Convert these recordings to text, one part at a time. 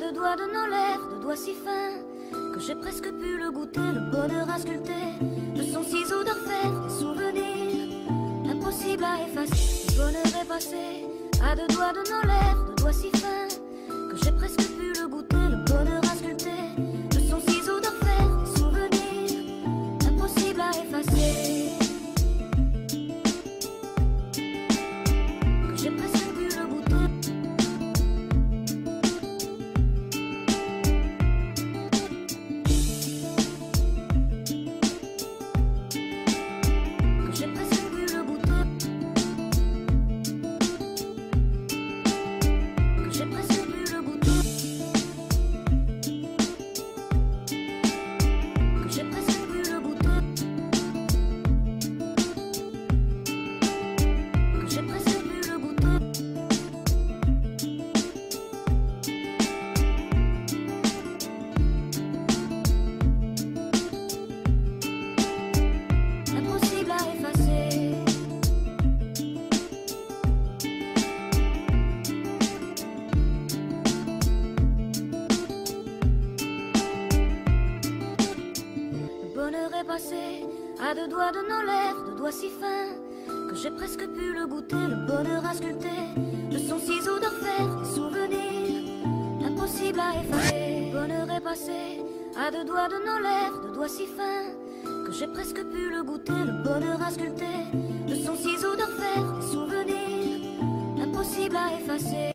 deux doigts de nos lèvres, deux doigts si fins que j'ai presque pu le goûter, le bonheur à sculpter, de son ciseau d'orfèvre, des souvenirs impossible à effacer. Le bonheur est passé à deux doigts de nos lèvres, deux doigts si fins que j'ai presque pu le goûter, le bonheur à sculpter, de son ciseau d'orfèvre, des souvenirs impossible à effacer. Que j'ai presque pu le goûter. À deux doigts de nos lèvres, deux doigts si fins que j'ai presque pu le goûter, le bonheur à sculpter, de son ciseau d'orfèvre, des souvenirs impossible à effacer. Le bonheur est passé à deux doigts de nos lèvres, deux doigts si fins que j'ai presque pu le goûter, le bonheur à sculpter, de son ciseau d'orfèvre, des souvenirs impossible à effacer.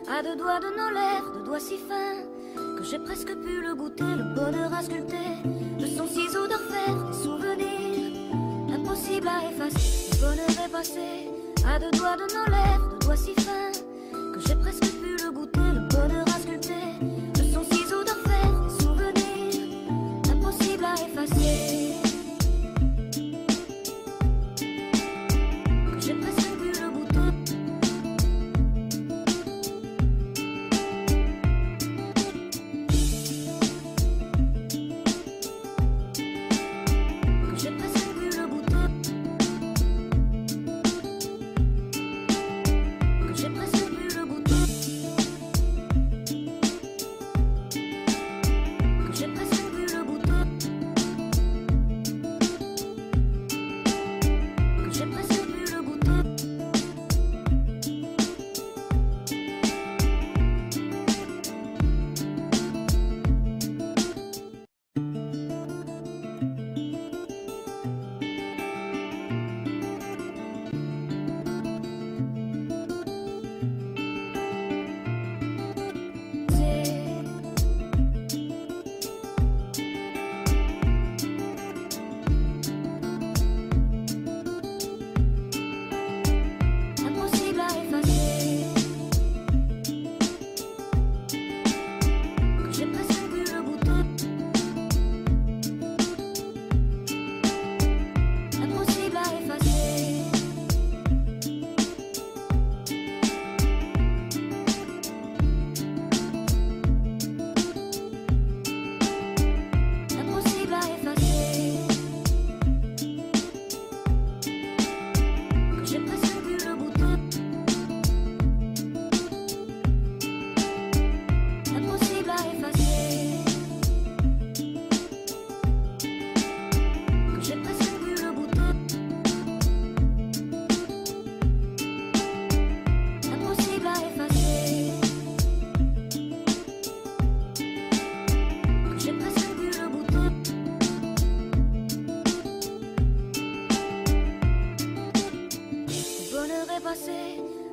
À deux doigts de nos lèvres, deux doigts si fins que j'ai presque pu le goûter, le bonheur à sculpter, de son ciseau d'orfèvre, des souvenirs impossible à effacer. Le bonheur est passé à deux doigts de nos lèvres, deux doigts si fins que j'ai presque pu le goûter, le bonheur à sculpter, de son ciseau d'orfèvre, des souvenirs impossible à effacer.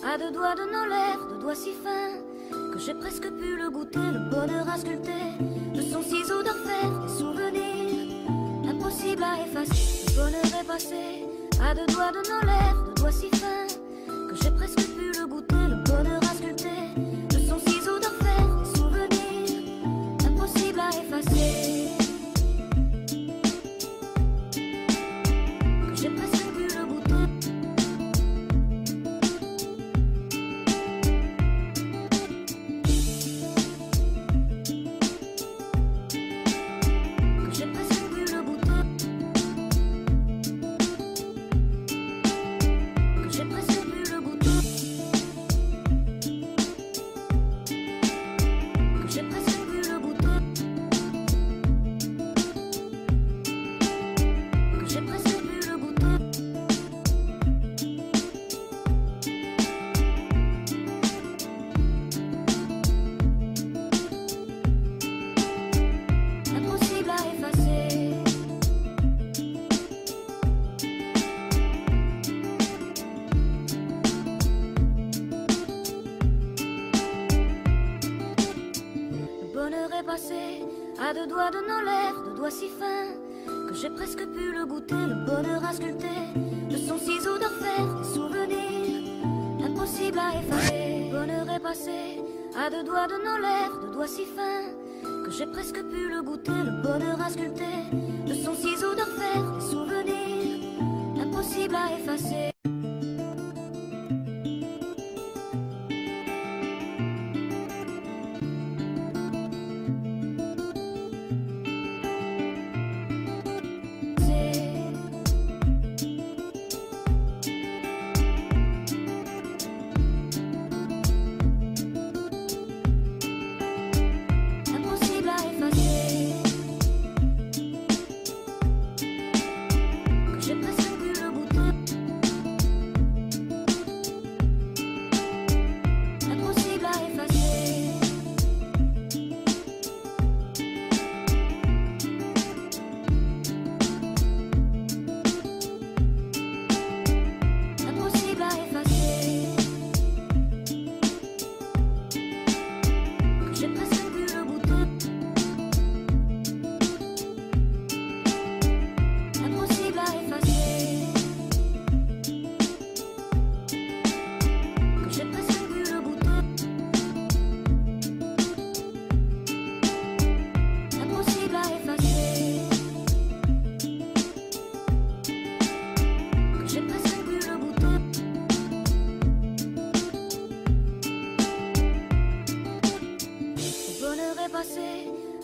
à deux doigts de nos lèvres, deux doigts si fins que j'ai presque pu le goûter, le bonheur à sculpter de son ciseau d'orfèvre, des souvenirs impossibles à effacer. Le bonheur est passé à deux doigts de nos lèvres, deux doigts si fins que j'ai presque pu le goûter, le bonheur à sculpter de son ciseau d'orfèvre, des souvenirs impossibles à effacer. Que j'ai presque pu le goûter. À deux doigts de nos lèvres, deux doigts si fins que j'ai presque pu le goûter, le bonheur à sculpter de son ciseau d'orfèvre, des souvenirs impossibles à effacer. Le bonheur est passé à deux doigts de nos lèvres, deux doigts si fins que j'ai presque pu le goûter, le bonheur à sculpter de son ciseau d'orfèvre, des souvenirs impossibles à effacer.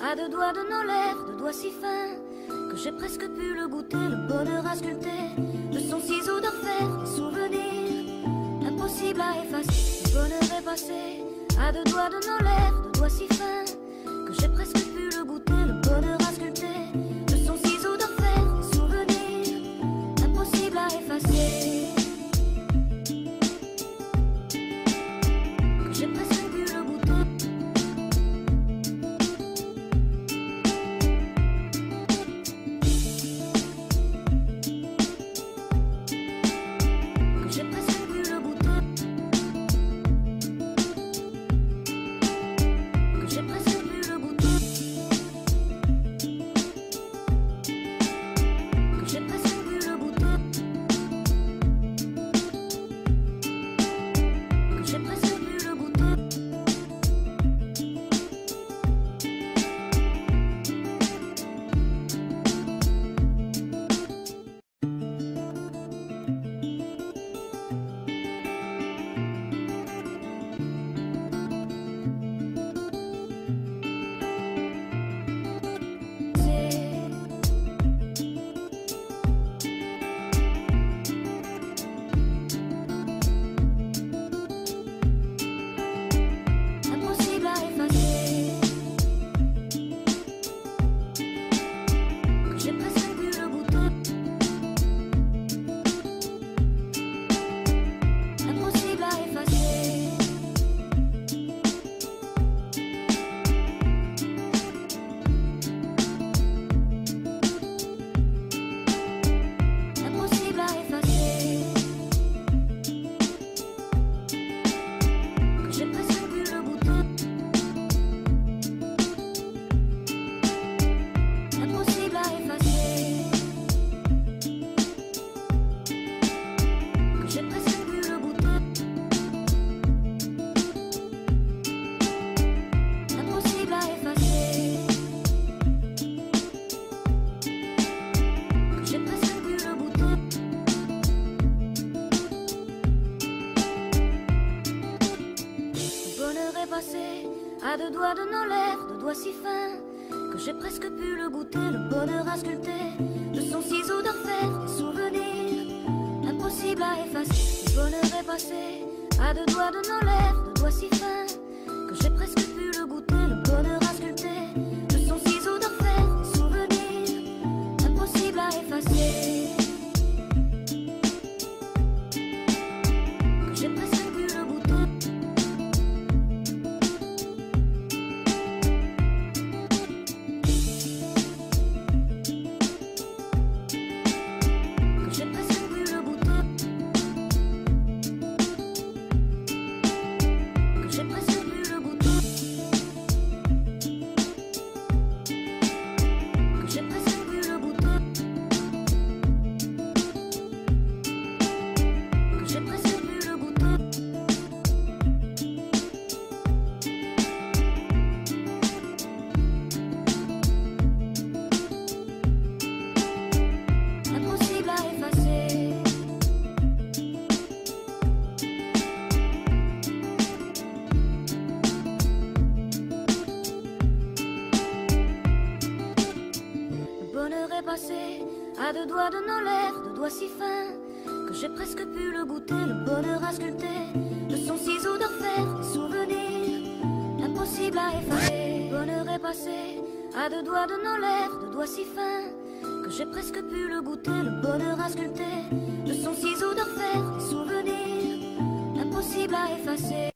À deux doigts de nos lèvres, deux doigts si fins que j'ai presque pu le goûter, le bonheur à sculpter de son ciseau d'orfèvre, des souvenirs impossibles à effacer. Le bonheur est passé à deux doigts de nos lèvres, deux doigts si fins que j'ai presque pu le goûter, le bonheur à sculpter de son ciseau d'orfèvre, des souvenirs impossibles à effacer. Que j'ai presque pu le goûter. que j'ai presque pu le goûter. Impossible à effacer, que j'ai presque pu le goûter. Impossible à effacer, que j'ai presque pu le goûter. Le bonheur est passé à deux doigts de nos lèvres, deux doigts si fins que j'ai presque pu le goûter. Le bonheur a sculpté de son ciseau d'orfèvre des souvenirs impossible à effacer. Le bonheur est passé à deux doigts de nos lèvres, deux doigts si fins que j'ai presque pu le goûter. Le bonheur a sculpté de son ciseau d'orfèvre des souvenirs impossible à effacer, que j'ai presque pu le goûter. Que j'ai presque pu le goûter, que j'ai presque pu le goûter, que j'ai presque pu le goûter, que j'ai presque pu le goûter. Impossible à effacer, le bonheur est passé à deux doigts de nos lèvres, deux doigts si fins que j'ai presque pu le goûter. Le bonheur a sculpté de son ciseau d'orfèvre des souvenirs impossible à effacer. Le bonheur est passé à deux doigts de nos lèvres, deux doigts si fins que j'ai presque pu le goûter. Le bonheur a sculpté de son ciseau d'orfèvre des souvenirs impossible à effacer.